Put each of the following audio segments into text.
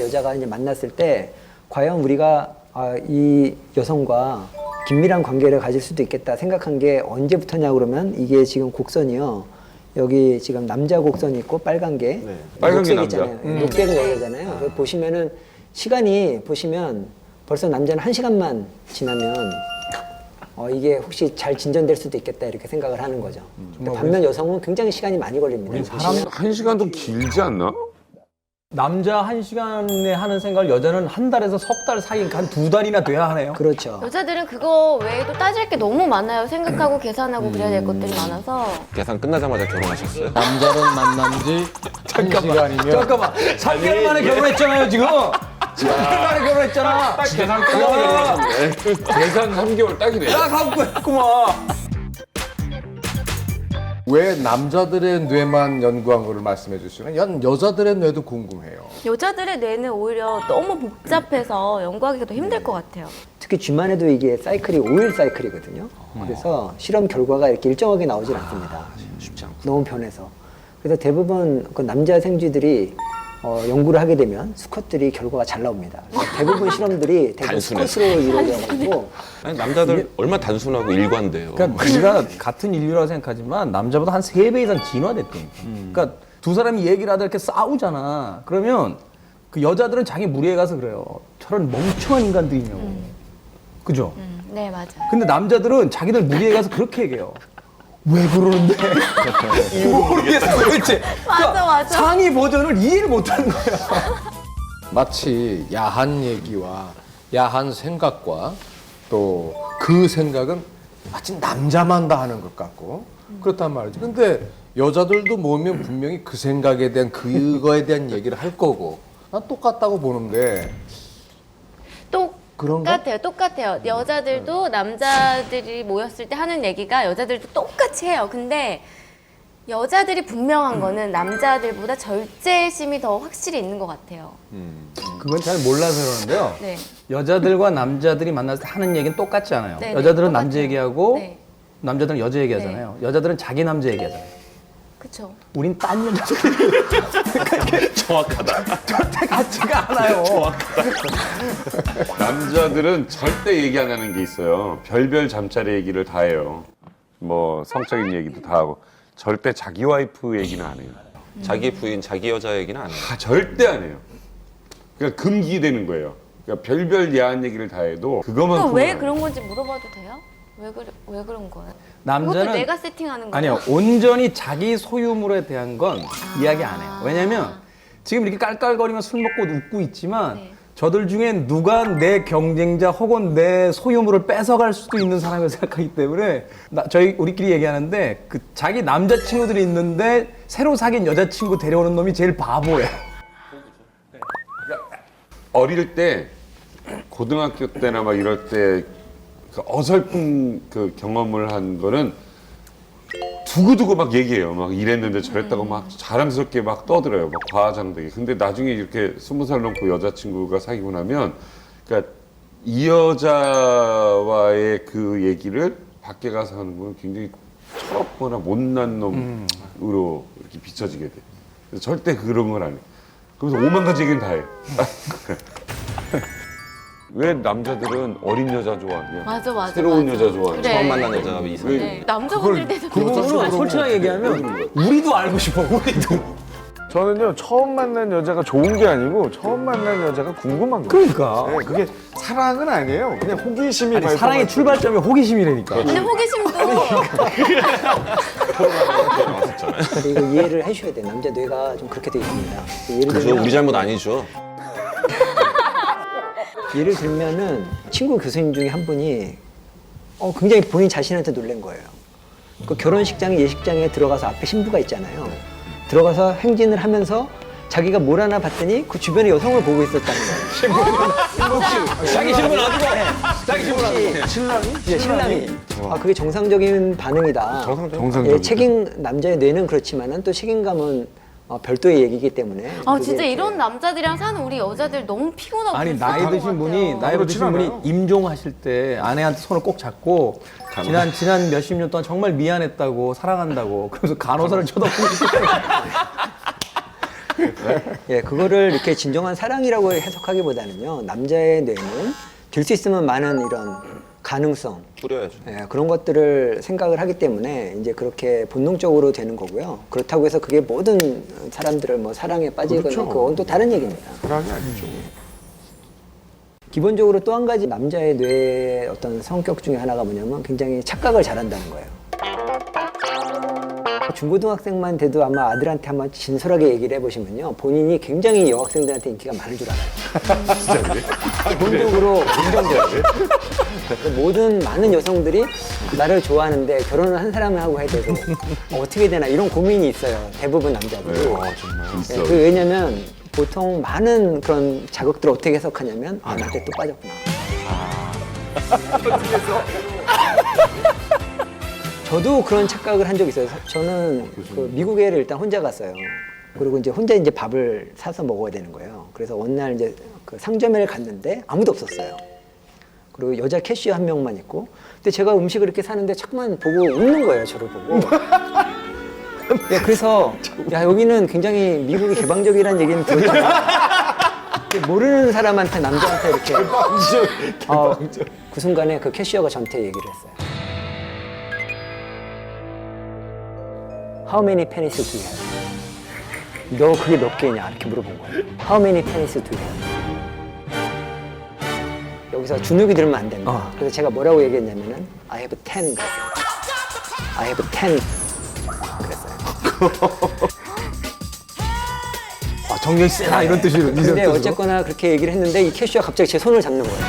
여자가 이제 만났을 때 과연 우리가 이 여성과 긴밀한 관계를 가질 수도 있겠다 생각한 게 언제부터냐 그러면 이게 지금 곡선이요. 여기 지금 남자 곡선이 있고 빨간 게 빨간 게 녹색 남자. 있잖아요. 녹색은 여자잖아요. 그래서 보시면은 시간이 보시면 벌써 남자는 1시간만 지나면 이게 혹시 잘 진전될 수도 있겠다 이렇게 생각을 하는 거죠. 근데 반면 여성은 굉장히 시간이 많이 걸립니다. 보시면 한 시간도 길지 않나? 남자 1시간에 하는 생각을 여자는 한 달에서 석 달 사이니까 한 2달이나 돼야 하네요. 그렇죠. 여자들은 그거 외에도 따질 게 너무 많아요. 생각하고 계산하고 그래야 될 것들이 많아서. 계산 끝나자마자 결혼하셨어요? 남자를 만난 지 1시간이면 잠깐만, 3개월 만에 결혼했잖아요, 지금. 3개월 만에 결혼했잖아. 계산 끝나고 계산 3개월 딱이네. 딱 하고 했구만. 왜 남자들의 뇌만 연구한 거를 말씀해 주시면 여자들의 뇌도 궁금해요. 여자들의 뇌는 오히려 너무 복잡해서 연구하기가 더 힘들 것 같아요. 특히 쥐만 해도 이게 사이클이 5일 사이클이거든요. 그래서 실험 결과가 이렇게 일정하게 나오질 않습니다. 쉽지 않고. 너무 변해서. 그래서 대부분 그 남자 생쥐들이 연구를 하게 되면 수컷들이 결과가 잘 나옵니다. 그래서 대부분 실험들이 대부분 단순해서. 수컷으로 이루어져가지고 아니, 남자들 얼마나 단순하고 일관돼요. 그러니까 우리가 같은 인류라고 생각하지만 남자보다 한 3배 이상 진화됐다니까. 그러니까 두 사람이 얘기를 하다 이렇게 싸우잖아. 그러면 그 여자들은 자기 무리에 가서 그래요. 저런 멍청한 인간들이냐고. 그죠? 네, 맞아요. 근데 남자들은 자기들 무리에 가서 그렇게 얘기해요. 왜 그러는데? 모르겠어, 도대체. 맞아. 상위 버전을 이해를 못하는 거야. 마치 야한 얘기와 야한 생각과 또 그 생각은 마치 남자만 다 하는 것 같고 그렇단 말이지. 근데 여자들도 모이면 분명히 그 생각에 대한 그거에 대한 얘기를 할 거고 난 똑같다고 보는데 그런가? 똑같아요. 여자들도 남자들이 모였을 때 하는 얘기가 여자들도 똑같이 해요. 근데 여자들이 분명한 거는 남자들보다 절제심이 더 확실히 있는 것 같아요. 그건 잘 몰라서 그러는데요. 네. 여자들과 남자들이 만났을 때 하는 얘기는 똑같지 않아요. 네, 여자들은 똑같아요. 남자 얘기하고 네. 남자들은 여자 얘기하잖아요. 여자들은 자기 남자 얘기하잖아요. 그쵸. 우린 딴 여자들 정확하다. 절대 같지가 않아요. 남자들은 절대 얘기 안 하는 게 있어요. 별별 잠자리 얘기를 다 해요. 뭐 성적인 얘기도 다 하고 절대 자기 와이프 얘기는 안 해요. 자기 부인, 자기 여자 얘기는 안 해요. 절대 안 해요. 그러니까 금기되는 거예요. 그러니까 별별 야한 얘기를 다 해도 그것만 그럼 왜 그런 건지 물어봐도 돼요? 왜 그런 거예요? 남자는 그것도 내가 세팅하는 거예요? 아니요, 온전히 자기 소유물에 대한 건 이야기 안 해요. 왜냐면 지금 이렇게 깔깔거리며 술 먹고 웃고 있지만 네. 저들 중에 누가 내 경쟁자 혹은 내 소유물을 뺏어갈 수도 있는 사람이라고 생각하기 때문에 저희 우리끼리 얘기하는데 그 자기 남자친구들이 있는데 새로 사귄 여자친구 데려오는 놈이 제일 바보예요. 어릴 때 고등학교 때나 막 이럴 때 그 어설픈 그 경험을 한 거는 두고두고 막 얘기해요. 막 이랬는데 저랬다고 막 자랑스럽게 막 떠들어요. 막 과장되게. 근데 나중에 이렇게 20살 넘고 여자친구가 사귀고 나면 그러니까 이 여자와의 그 얘기를 밖에 가서 하는 건 굉장히 철없거나 못난 놈으로 이렇게 비춰지게 돼. 그래서 절대 그런 건 안 해. 그래서 5만 가지 얘기는 다 해요. 왜 남자들은 어린 여자 좋아하냐? 맞아. 새로운 여자 좋아하냐? 그래. 처음 만난 여자가 이상해. 네. 남자분들도 그거는 솔직하게 얘기하면 우리도 알고 싶어, 우리도. 저는요 처음 만난 여자가 좋은 게 아니고 처음 만난 여자가 궁금한 거예요. 그러니까. 네, 그게 사랑은 아니에요. 그냥 호기심이 아니, 발동할 사랑의 때. 출발점이 호기심이라니까. 근데 호기심도 근데 이거 이해를 해주셔야 돼요. 남자 뇌가 좀 그렇게 돼 있습니다. 예를 그죠? 들면 우리 잘못 아니죠. 예를 들면은 친구 교수님 중에 한 분이 굉장히 본인 자신한테 놀란 거예요. 그 결혼식장 예식장에 들어가서 앞에 신부가 있잖아요. 들어가서 행진을 하면서 자기가 뭘 하나 봤더니 그 주변에 여성을 보고 있었다는 거예요. 자기 신분 안 두고. 자기 신분 안 두고. 신랑이? 예, 신랑이. 그게 정상적인 반응이다. 정상적이죠. 예, 남자의 뇌는 그렇지만은 또 책임감은 별도의 얘기이기 때문에. 진짜 그게 이런 남자들이랑 사는 우리 여자들 너무 피곤하고 아니 불쌍한 나이 것 드신 분이 같아요. 나이 그렇진 드신 분이 않아요. 임종하실 때 아내한테 손을 꼭 잡고 지난 몇십 년 동안 정말 미안했다고 사랑한다고 그래서 간호사를 쳐다보고 있어요. 예, 그거를 이렇게 진정한 사랑이라고 해석하기보다는요, 남자의 뇌는 될 수 있으면 많은 이런 가능성, 뿌려야죠. 예, 그런 것들을 생각을 하기 때문에 이제 그렇게 본능적으로 되는 거고요. 그렇다고 해서 그게 모든 사람들을 뭐 사랑에 빠지거나 그렇죠. 그건 또 다른 얘기입니다. 사랑이 아니죠. 기본적으로 또 한 가지 남자의 뇌의 어떤 성격 중에 하나가 뭐냐면 굉장히 착각을 잘한다는 거예요. 중고등학생만 돼도 아마 아들한테 한번 진솔하게 얘기를 해보시면요, 본인이 굉장히 여학생들한테 인기가 많은 줄 알아요. 진짜 그래? 기본적으로 긍정적이에요. 모든 많은 여성들이 나를 좋아하는데 결혼을 한 사람하고 해야 되고 어떻게 되나 이런 고민이 있어요. 대부분 남자들이. 있어. 그 왜냐면 보통 많은 그런 자극들을 어떻게 해석하냐면 나한테 또 빠졌구나. 저도 그런 착각을 한 적이 있어요. 저는 그 미국에를 일단 혼자 갔어요. 그리고 이제 혼자 이제 밥을 사서 먹어야 되는 거예요. 그래서 어느 날 이제 그 상점에 갔는데 아무도 없었어요. 그리고 여자 캐시어 한 명만 있고. 근데 제가 음식을 이렇게 사는데 자꾸만 보고 웃는 거예요, 저를 보고. 예, 그래서 야, 여기는 굉장히 미국이 개방적이라는 얘기는 들었지만 모르는 사람한테, 남자한테 이렇게 그 순간에 그 캐시어가 저한테 얘기를 했어요. How many pennies do you have? 너 그게 몇 개냐? 이렇게 물어본 거예요. How many pennies do you have? 여기서 주눅이 들면 안 된다. 그래서 제가 뭐라고 얘기했냐면은 I have 10 그랬어요. I have 10 그랬어요. 정력이 세다 이런 뜻으로. 근데 어쨌거나 그렇게 얘기를 했는데 이 캐시어가 갑자기 제 손을 잡는 거예요.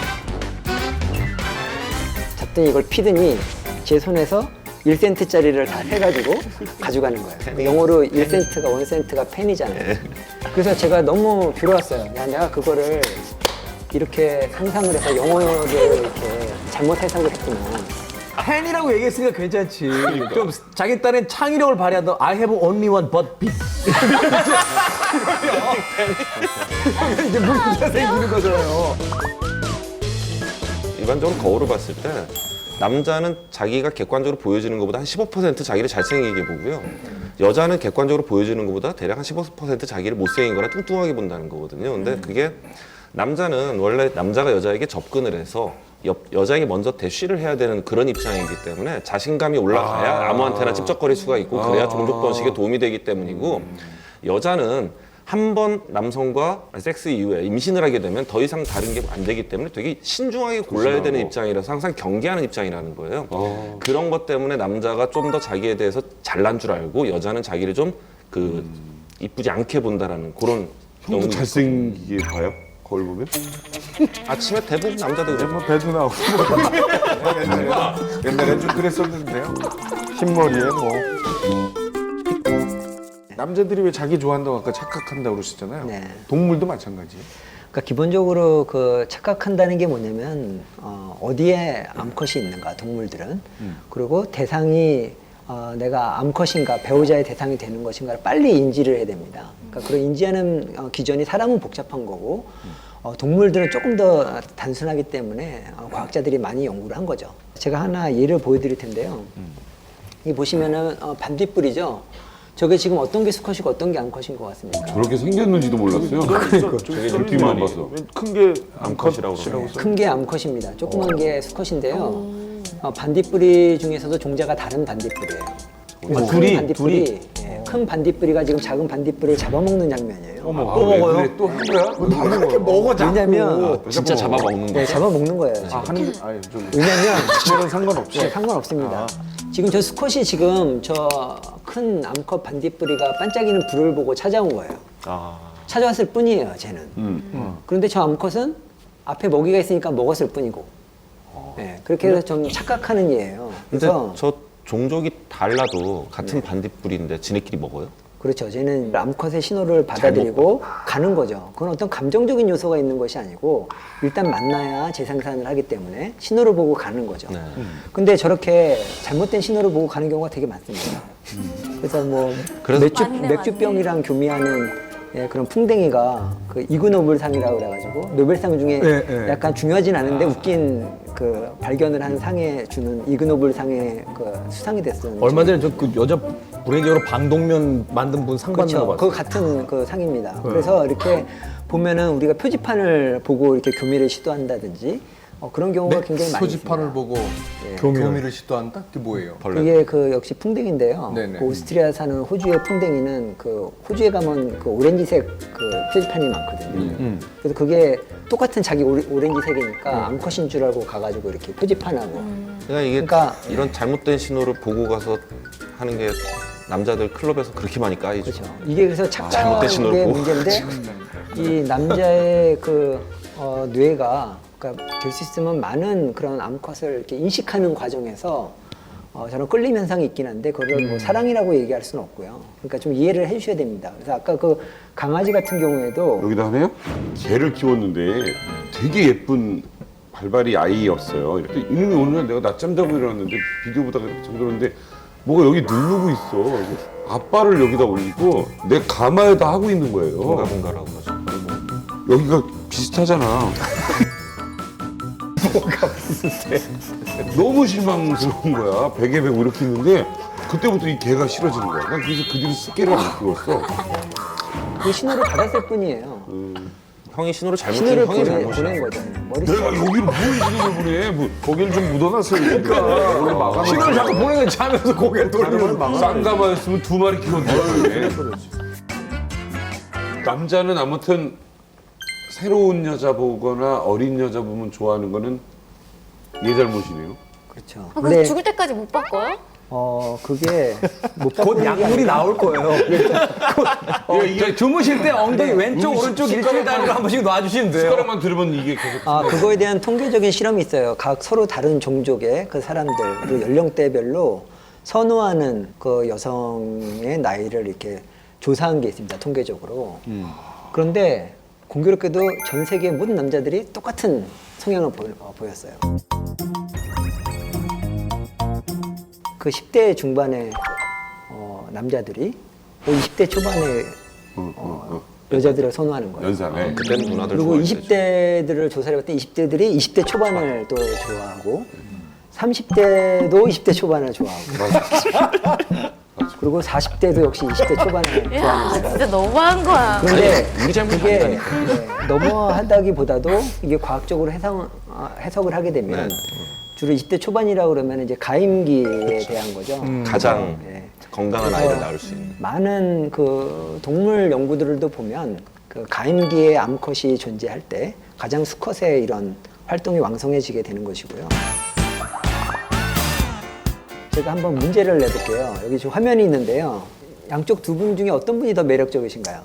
잡더니 이걸 피더니 제 손에서 1센트짜리를 다 해가지고 가져가는 거예요. 영어로 1센트가 1센트가 펜이잖아요. 그래서 제가 너무 괴로웠어요. 야, 내가 그거를 이렇게 상상을 해서 영어를 이렇게 잘못 해석을 했구나. 팬이라고 얘기했으니까 괜찮지. 좀 자기 딴엔 창의력을 발휘하던 I have only one but big. 이제 문제가 생기는 거잖아요. 일반적으로 거울을 봤을 때 남자는 자기가 객관적으로 보여지는 것보다 한 15% 자기를 잘생기게 보고요. 여자는 객관적으로 보여지는 것보다 대략 한 15% 자기를 못생긴 거나 뚱뚱하게 본다는 거거든요. 근데 그게 남자는 원래 남자가 여자에게 접근을 해서 여자에게 먼저 대쉬를 해야 되는 그런 입장이기 때문에 자신감이 올라가야 아무한테나 찝쩍거릴 수가 있고 그래야 종족 번식에 도움이 되기 때문이고, 여자는 한 번 남성과 섹스 이후에 임신을 하게 되면 더 이상 다른 게 안 되기 때문에 되게 신중하게 골라야 되는 입장이라서 항상 경계하는 입장이라는 거예요. 그런 것 때문에 남자가 좀 더 자기에 대해서 잘난 줄 알고 여자는 자기를 좀 이쁘지 않게 본다라는 그런 형도 경우가 잘생기게 봐요? 거울 보면? 아침에 대부분 남자들 이제 그래요. 뭐 배도 나오고. 옛날엔 좀 그랬었는데요. 흰머리에 뭐. 남자들이 왜 자기 좋아한다고 아까 착각한다고 그러시잖아요. 네. 동물도 마찬가지예요. 그러니까 기본적으로 그 착각한다는 게 뭐냐면 어디에 암컷이 있는가, 동물들은. 그리고 대상이 내가 암컷인가 배우자의 대상이 되는 것인가를 빨리 인지를 해야 됩니다. 그러니까 그런 인지하는 기전이 사람은 복잡한 거고 동물들은 조금 더 단순하기 때문에 과학자들이 많이 연구를 한 거죠. 제가 하나 예를 보여드릴 텐데요. 이 보시면은 반딧불이죠. 저게 지금 어떤 게 수컷이고 어떤 게 암컷인 것 같습니까? 저렇게 생겼는지도 몰랐어요. 저기 느낌만 봐서. 큰게 암컷이라고 암컷이라고 큰 게 암컷입니다. 조그만 게 수컷인데요. 반딧불이 중에서도 종자가 다른 반딧불이에요. 그래서 둘이, 큰 반딧불이 예, 큰 반딧불이가 지금 작은 반딧불을 잡아먹는 장면이에요. 또 먹어요? 또 한 거야? 다 그렇게 먹어 자꾸. 왜냐면 진짜 잡아먹는 네, 거죠. 잡아먹는 거예요. 지금. 하는 게 아니 좀 왜냐면 그거는 상관없이. 네, 상관없습니다. 지금 저 수컷이 지금 저 큰 암컷 반딧불이가 반짝이는 불을 보고 찾아온 거예요. 찾아왔을 뿐이에요, 쟤는. 그런데 저 암컷은 앞에 먹이가 있으니까 먹었을 뿐이고. 네, 그렇게 해서 좀 착각하는 예예요. 근데 그래서 저 종족이 달라도 같은 반딧불인데 지네끼리 먹어요? 그렇죠. 쟤는 암컷의 신호를 받아들이고 가는 거죠. 그건 어떤 감정적인 요소가 있는 것이 아니고 일단 만나야 재생산을 하기 때문에 신호를 보고 가는 거죠. 네. 근데 저렇게 잘못된 신호를 보고 가는 경우가 되게 많습니다. 그래서 뭐 맞네, 맥주병이랑 교미하는 예, 그런 풍뎅이가 그 이그노벨상이라고 그래가지고 노벨상 중에 예. 약간 중요하진 않은데 웃긴 그 발견을 한 상에 주는 이그노벨상의 그 수상이 됐어요. 얼마 전에 저 그 여자 개인적으로 방독면 만든 분 상 받는 그렇죠. 거 그 봤어요. 같은 그 상입니다. 그래서 이렇게 보면은 우리가 표지판을 보고 이렇게 교미를 시도한다든지 그런 경우가 굉장히 많이 표지판을 있습니다. 보고 교미를 시도한다? 그게 뭐예요? 그게 그 역시 풍뎅인데요. 네네. 그 오스트리아 사는 호주의 풍뎅이는 그 호주에 가면 그 오렌지색 그 표지판이 많거든요. 그래서 그게 똑같은 자기 오렌지색이니까 암컷인 줄 알고 가가지고 이렇게 표지판하고. 그러니까 이게 그러니까- 이런 잘못된 신호를 보고 가서 하는 게 남자들 클럽에서 그렇게 많이 까이죠. 그렇죠. 이게 그래서 잘못된 신호를 착각의 보고 문제인데 이 남자의 그 뇌가 그러니까 될 수 있으면 많은 그런 암컷을 이렇게 인식하는 과정에서 저는 끌림 현상이 있긴 한데 그걸 뭐 사랑이라고 얘기할 수는 없고요. 그러니까 좀 이해를 해주셔야 됩니다. 그래서 아까 그 강아지 같은 경우에도 여기다 하네요? 개를 키웠는데 되게 예쁜 발발이 아이였어요. 이렇게 이놈이 어느 날 내가 낮잠 자고 일어났는데 비디오 보다가 잠들었는데 뭐가 여기 누르고 있어. 아빠를 여기다 올리고 내 가마에다 하고 있는 거예요. 뭔가라고 하죠. 여기가 비슷하잖아. 너무 실망스러운 거야. 베개 베고 이렇게 있는데 그때부터 이 개가 싫어지는 거야. 난 그래서 그 뒤로 습개를 안 키웠어. 그 신호를 받았을 뿐이에요. 형이 신호를 신호를 잘못하면 형이 보낸 잘못이야. 거죠. 머릿속에. 내가 여기를 뭘 신호를 보내? 뭐 거길 좀 묻어놨어요. 그러니까 원래 막아놓고. 신호를 자꾸 보내는 자면서 고개를 돌리면서 쌍가마였으면 2마리 키웠는데. 남자는 아무튼 새로운 여자 보거나 어린 여자 보면 좋아하는 거는 얘 잘못이네요. 그렇죠. 그래서 죽을 때까지 못 바꿔요? 그게 못 곧 바꾸는 게 약물이 아니라 나올 거예요. 이게 주무실 때 엉덩이 왼쪽 오른쪽 일주일 단위로 한 번씩 놔주시면 돼요. 숟가락만 들으면 이게 계속 그거에 대한 통계적인 실험이 있어요. 각 서로 다른 종족의 그 사람들 그리고 연령대별로 선호하는 그 여성의 나이를 이렇게 조사한 게 있습니다. 통계적으로. 그런데 공교롭게도 전 세계 모든 남자들이 똑같은 성향을 보였어요. 그 10대 중반의 남자들이 20대 초반의 여자들을 선호하는 거예요. 연상에. 그때는 누나들 그리고 좋아했죠. 20대들을 조사를 해봤더니 20대들이 20대 초반을 또 좋아하고 30대도 20대 초반을 좋아하고 그리고 40대도 역시 20대 초반을 야, 좋아합니다. 진짜 너무한 거야. 그런데 우리 잘못이 그게 아니다니까. 너무하다기보다도 이게 과학적으로 해석을 하게 되면 주로 20대 초반이라고 그러면 이제 가임기에 대한 거죠. 가장 네. 건강한 아이를 낳을 수 있는. 많은 그 동물 연구들도 보면 그 가임기에 암컷이 존재할 때 가장 수컷의 이런 활동이 왕성해지게 되는 것이고요. 제가 한번 문제를 내볼게요. 여기 지금 화면이 있는데요. 양쪽 두 분 중에 어떤 분이 더 매력적이신가요?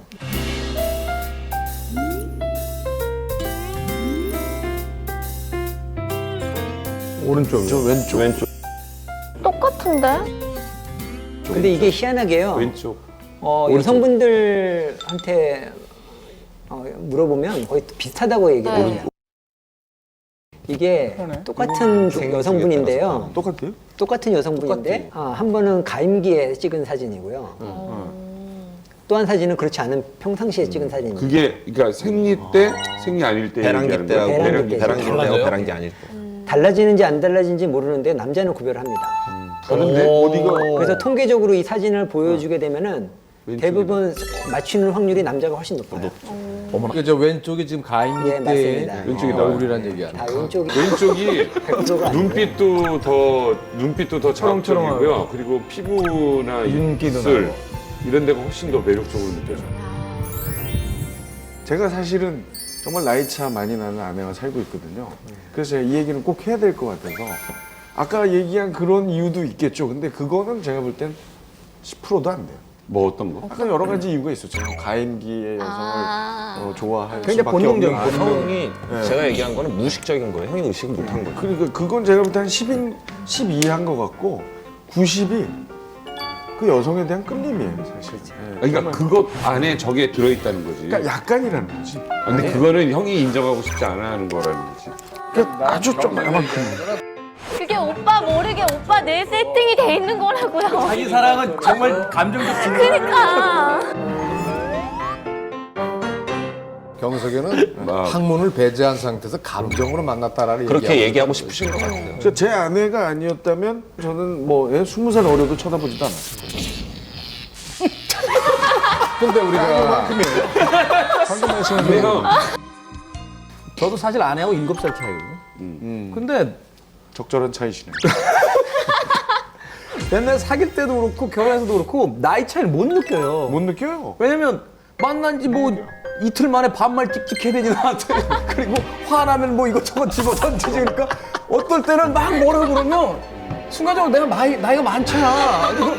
오른쪽. 저 왼쪽. 똑같은데? 근데 이게 희한하게요. 왼쪽. 여성분들한테 물어보면 거의 비슷하다고 얘기를 네. 해요. 이게 똑같은 여성분인데요. 똑같아요? 똑같은 여성분인데 한 번은 가임기에 찍은 사진이고요. 또 한 사진은 그렇지 않은 평상시에 찍은 사진입니다. 그게 그러니까 생리 때, 생리 아닐 때 배란기 얘기하는 때하고 거예요? 배란기 때. 배란기 때하고 달라져요? 배란기 아닐 때. 달라지는지 안 달라지는지 모르는데 남자는 구별합니다. 다른데 어디가 그래서 통계적으로 이 사진을 보여주게 되면은 왼쪽이다. 대부분 맞추는 확률이 남자가 훨씬 높아요. 그러니까 저 왼쪽이 지금 가임기 예, 때 맞습니다. 왼쪽이다. 얼굴이란 얘기야. 다 왼쪽이 왼쪽이 100%가 눈빛도 더 자극적이고요. 그리고 피부나 윤기도 입술 나고. 이런 데가 훨씬 더 매력적으로 느껴져요. 제가 사실은 정말 나이 차 많이 나는 아내가 살고 있거든요. 그래서 제가 이 얘기는 꼭 해야 될 것 같아서 아까 얘기한 그런 이유도 있겠죠. 근데 그거는 제가 볼 땐 10%도 안 돼요. 뭐 어떤 거? 아까 여러 가지 이유가 있었죠. 가임기의 여성을 아. 좋아할 굉장히 수밖에 본능적인 없는 형이 제가 얘기한 거는 무의식적인 거예요. 형이 의식을 못한 거예요. 그러니까 그건 제가 볼 때 한 12한 것 같고 90이 그 여성에 대한 끌림이에요, 사실. 예, 그러니까 정말. 그것 안에 저게 들어있다는 거지. 그러니까 약간이라는 거지. 근데 그거는 형이 인정하고 싶지 않아 하는 거라는 거지. 그러니까 아주 조그만큼. 그게 오빠 모르게 오빠 내 세팅이 돼 있는 거라고요. 자기 사랑은 정말 감정적 그러니까. 경석이는 학문을 배제한 상태에서 감정으로 만났다라는 그렇게 얘기하고 얘기하고 싶으신 것 같아요. 제 아내가 아니었다면 저는 뭐 20살 어려도 쳐다보지도 않았을 거예요. 근데 우리가 근데 형 저도 사실 아내하고 7살 차이거든요. 근데 적절한 차이시네. 맨날 사귈 때도 그렇고 결혼해서도 그렇고 나이 차이를 못 느껴요. 못 느껴요. 왜냐면 만난 지 뭐 이틀 만에 반말 찍찍 해대지 나한테. 그리고 화나면 뭐 이것저것 집어 던지지. 그러니까 어떨 때는 막 뭐라고 그러면 순간적으로 내가 나이가 많잖아. 그리고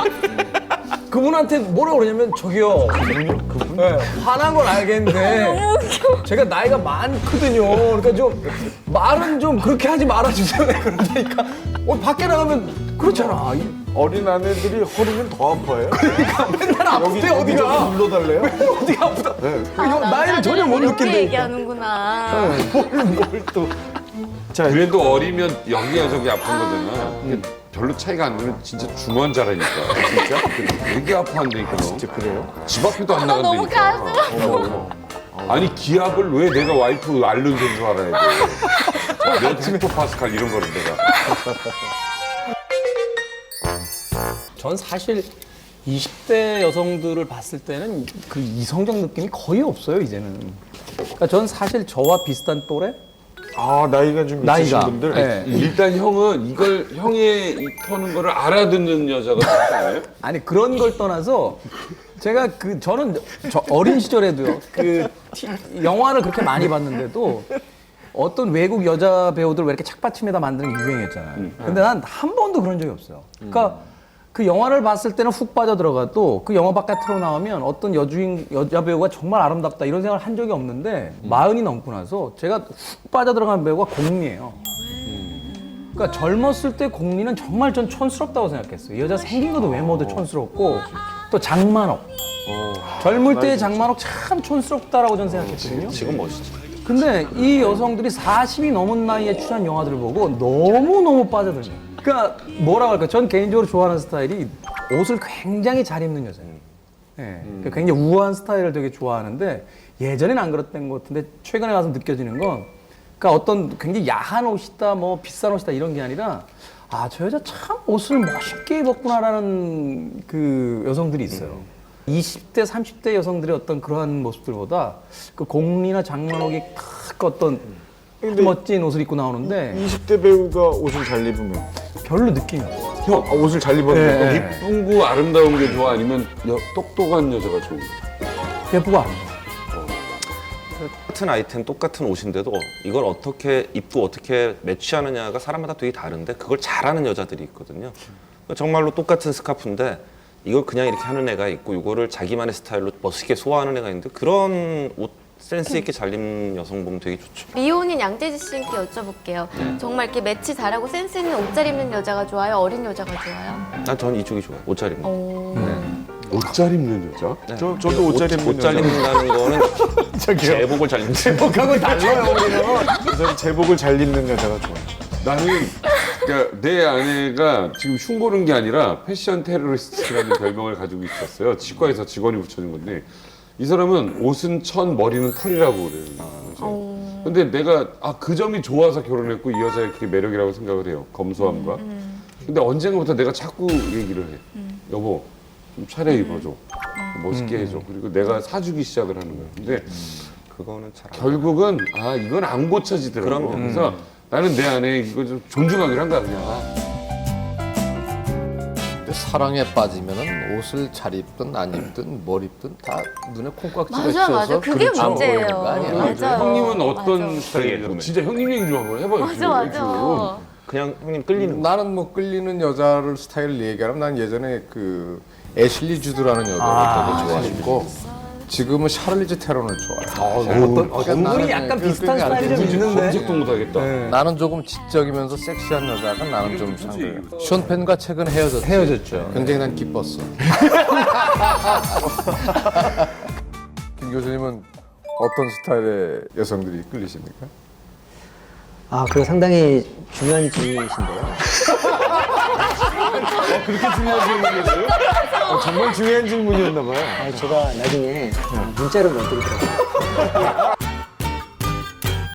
그분한테 뭐라고 그러냐면 저기요. 그분? 네, 화난 건 알겠는데 제가 나이가 많거든요. 그러니까 좀 말은 좀 그렇게 하지 말아주세요. 그러니까 밖에 나가면 그렇잖아. 어린 아내들이 허리는 더 아파요. 맨날 아픈데 어디가? 불러달래요? 어디가 아프다. 아, 나이를 전혀 못 남자들은 이렇게 느낀다니까. 얘기하는구나. 뭘 또. 자, 그래도 어리면 여기가 저기 아픈 거잖아. 별로 차이가 안 나면 진짜 중환자라니까. 진짜? 되게 아파한다니까. 너. 진짜 그래요? 집 앞에도 안 너무 나간다니까. 가슴 아니 기압을 왜 내가 와이프 앓는 줄 알아야 돼? 몇 헥토파스칼 이런 거를 내가. 전 사실 20대 여성들을 봤을 때는 그 이성적 느낌이 거의 없어요, 이제는. 그러니까 전 사실 저와 비슷한 또래? 아, 나이가 좀 있으신 나이가. 분들. 네. 일단 형은 이걸 형의 이 터는 거를 알아듣는 여자가 많잖아요. 아니, 그런 걸 떠나서 제가 저는 저 어린 시절에도요, 영화를 그렇게 많이 봤는데도 어떤 외국 여자 배우들 왜 이렇게 착받침에다 만드는 게 유행이었잖아요. 근데 난 한 번도 그런 적이 없어요. 그러니까 그 영화를 봤을 때는 훅 빠져 들어가도 그 영화 바깥으로 나오면 어떤 여자 배우가 정말 아름답다 이런 생각을 한 적이 없는데 40이 넘고 나서 제가 훅 빠져 들어간 배우가 공리예요. 그러니까 젊었을 때 공리는 정말 전 촌스럽다고 생각했어요. 이 여자 생긴 것도 외모도 촌스럽고 또 장만옥. 젊을 때의 장만옥 참 촌스럽다라고 저는 생각했거든요. 지금 멋있죠. 근데 이 여성들이 40이 넘은 나이에 출연한 영화들을 보고 너무너무 빠져들어요. 그러니까 뭐라고 할까? 전 개인적으로 좋아하는 스타일이 옷을 굉장히 잘 입는 여자예요. 그러니까 굉장히 우아한 스타일을 되게 좋아하는데 예전에는 안 그랬던 것 같은데 최근에 와서 느껴지는 건 그러니까 어떤 굉장히 야한 옷이다, 뭐 비싼 옷이다 이런 게 아니라 아, 저 여자 참 옷을 멋있게 입었구나라는 그 여성들이 있어요. 20대, 30대 여성들의 어떤 그러한 모습들보다 그 공리나 장만옥이 딱 어떤 멋진 옷을 입고 나오는데 20대 배우가 옷을 잘 입으면. 별로 느낌이 없어요. 형, 옷을 잘 입었는데. 네. 이쁜 거 아름다운 게 좋아 아니면 똑똑한 여자가 좋아? 예쁘고 아름다워. 같은 아이템 똑같은 옷인데도 이걸 어떻게 입고 어떻게 매치하느냐가 사람마다 되게 다른데 그걸 잘하는 여자들이 있거든요. 정말로 똑같은 스카프인데 이걸 그냥 이렇게 하는 애가 있고 이거를 자기만의 스타일로 멋있게 소화하는 애가 있는데 그런 옷 센스 있게 잘 입는 여성 보면 되게 좋죠. 미혼인 양재지 씨께 여쭤볼게요. 정말 이렇게 매치 잘하고 센스 있는 옷 잘 입는 여자가 좋아요? 어린 여자가 좋아요? 난 전 이쪽이 좋아요. 옷 잘 입는 거. 옷 잘 입는 여자? 네. 저도 옷 잘 입는 옷 잘 여자. 입는다는 거는 제복을 잘 입는 제복하고 달라요, 우리는. 저는 제복을 잘 입는 여자가 좋아요. 나는 그러니까 내 아내가 지금 흉보는 게 아니라 패션 테러리스트라는 별명을 가지고 있었어요. 치과에서 직원이 붙여준 건데 이 사람은 옷은 천, 머리는 털이라고 그래요. 근데 내가 그 점이 좋아서 결혼했고 이 여자의 그게 매력이라고 생각을 해요. 검소함과. 근데 언젠가부터 내가 자꾸 얘기를 해. 여보, 좀 차려 입어줘. 멋있게 해줘. 그리고 내가 사주기 시작을 하는 거야. 근데 그거는 잘 안. 결국은 이건 안 고쳐지더라고. 그럼요. 그래서 나는 내 아내 이거 좀 존중하기로 한 거야 그냥. 근데 사랑에 빠지면은 옷을 잘 입든 안 입든 뭘 입든 다 눈에 콩깍지가 맞아, 씌어서 맞아. 그게 그렇죠. 문제예요. 보이는 거 아니야? 맞아요. 형님은 어떤 맞아. 스타일이에요? 진짜 형님 얘기 좀 한번 해봐요. 맞아, 지금. 맞아. 그냥 형님 끌리는 거. 나는 뭐 끌리는 여자를 스타일을 얘기하면 난 예전에 그 애슐리 주드라는 여자를 되게 좋아했고 지금은 샤를리즈 테론을 좋아해. 분이 약간 비슷한 스타일이 좀 있는데. 검색도 못하겠다. 나는 조금 지적이면서 섹시한 여자가 나는 좀 상대해. 션 펜과 최근 헤어졌죠. 굉장히 난 기뻤어. 김 교수님은 어떤 스타일의 여성들이 끌리십니까? 아, 그거 상당히 중요한 질문이신데요. 그렇게 중요한 질문이었어요? 정말 중요한 질문이었나 봐요. 제가 나중에 문자로 못 드리더라고요.